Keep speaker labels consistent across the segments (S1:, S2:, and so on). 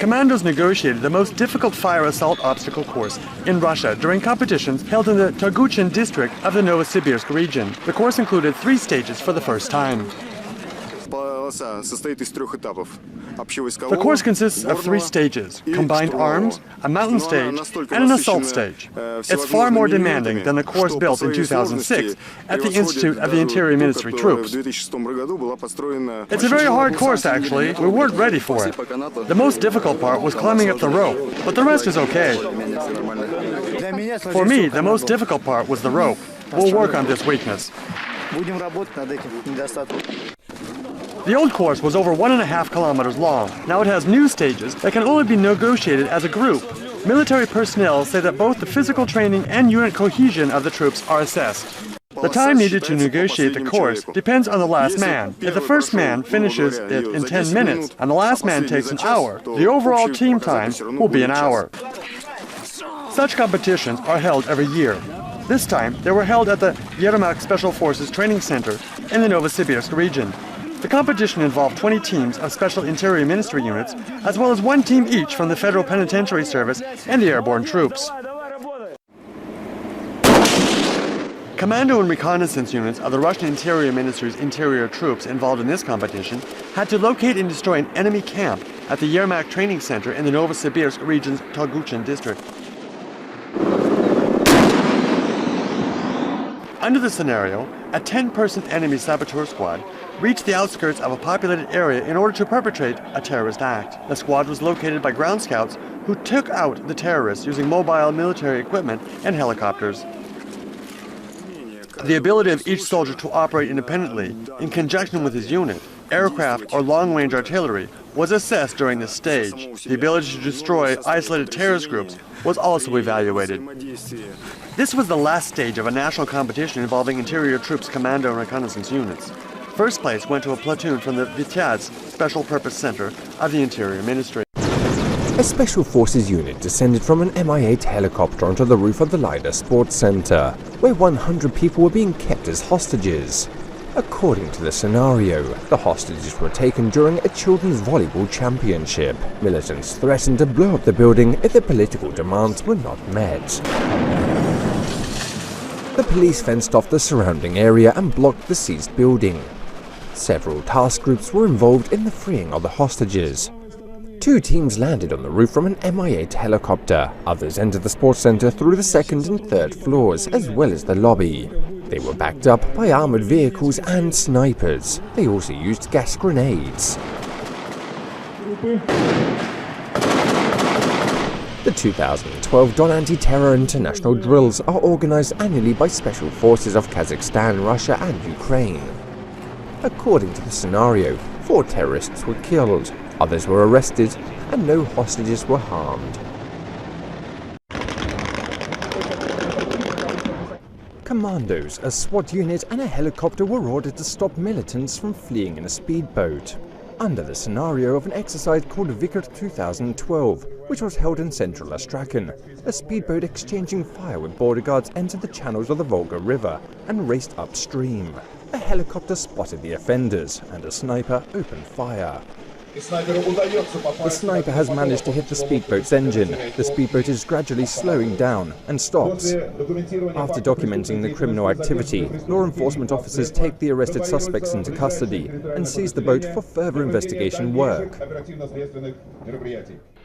S1: Commandos negotiated the most difficult fire assault obstacle course in Russia during competitions held in the Toguchin district of the Novosibirsk region. The course included 3 stages for the first time. The course consists of 3 stages: combined arms, a mountain stage, and an assault stage. It's far more demanding than the course built in 2006 at the Institute of the Interior Ministry troops. It's a very hard course, actually. We weren't ready for it. The most difficult part was climbing up the rope, but the rest is okay. For me, the most difficult part was the rope. We'll work on this weakness. The old course was over 1.5 kilometers long. Now it has new stages that can only be negotiated as a group. Military personnel say that both the physical training and unit cohesion of the troops are assessed. The time needed to negotiate the course depends on the last man. If the first man finishes it in 10 minutes and the last man takes an hour, the overall team time will be an hour. Such competitions are held every year. This time, they were held at the Yermak Special Forces Training Center in the Novosibirsk region. The competition involved 20 teams of Special Interior Ministry units, as well as 1 team each from the Federal Penitentiary Service and the airborne troops. Commando and reconnaissance units of the Russian Interior Ministry's interior troops involved in this competition had to locate and destroy an enemy camp at the Yermak Training Center in the Novosibirsk region's Toguchin district. Under the scenario, a 10-person enemy saboteur squad reached the outskirts of a populated area in order to perpetrate a terrorist act. The squad was located by ground scouts who took out the terrorists using mobile military equipment and helicopters. The ability of each soldier to operate independently, in conjunction with his unit, aircraft or long-range artillery, was assessed during this stage. The ability to destroy isolated terrorist groups was also evaluated. This was the last stage of a national competition involving interior troops, commando and reconnaissance units. First place went to a platoon from the Vityaz Special Purpose Center of the Interior Ministry.
S2: A Special Forces unit descended from an Mi-8 helicopter onto the roof of the Lida Sports Center, where 100 people were being kept as hostages. According to the scenario, the hostages were taken during a children's volleyball championship. Militants threatened to blow up the building if their political demands were not met. The police fenced off the surrounding area and blocked the seized building. Several task groups were involved in the freeing of the hostages. 2 teams landed on the roof from an Mi-8 helicopter. Others entered the sports center through the 2nd and 3rd floors, as well as the lobby. They were backed up by armored vehicles and snipers. They also used gas grenades. The 2012 Don anti-terror international drills are organized annually by Special Forces of Kazakhstan, Russia and Ukraine. According to the scenario, 4 terrorists were killed, others were arrested, and no hostages were harmed. Commandos, a SWAT unit and a helicopter were ordered to stop militants from fleeing in a speedboat, under the scenario of an exercise called Vikert 2012, which was held in central Astrakhan. A speedboat exchanging fire with border guards entered the channels of the Volga River and raced upstream. A helicopter spotted the offenders, and a sniper opened fire. The sniper has managed to hit the speedboat's engine. The speedboat is gradually slowing down and stops. After documenting the criminal activity, law enforcement officers take the arrested suspects into custody and seize the boat for further investigation work.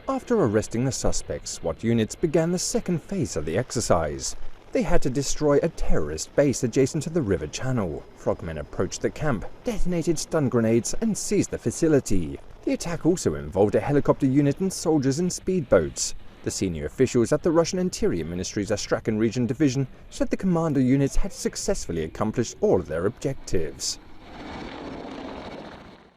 S2: After arresting the suspects, SWAT units began the 2nd phase of the exercise. They had to destroy a terrorist base adjacent to the river channel. Frogmen approached the camp, detonated stun grenades, and seized the facility. The attack also involved a helicopter unit and soldiers in speedboats. The senior officials at the Russian Interior Ministry's Astrakhan Region Division said the commando units had successfully accomplished all of their objectives.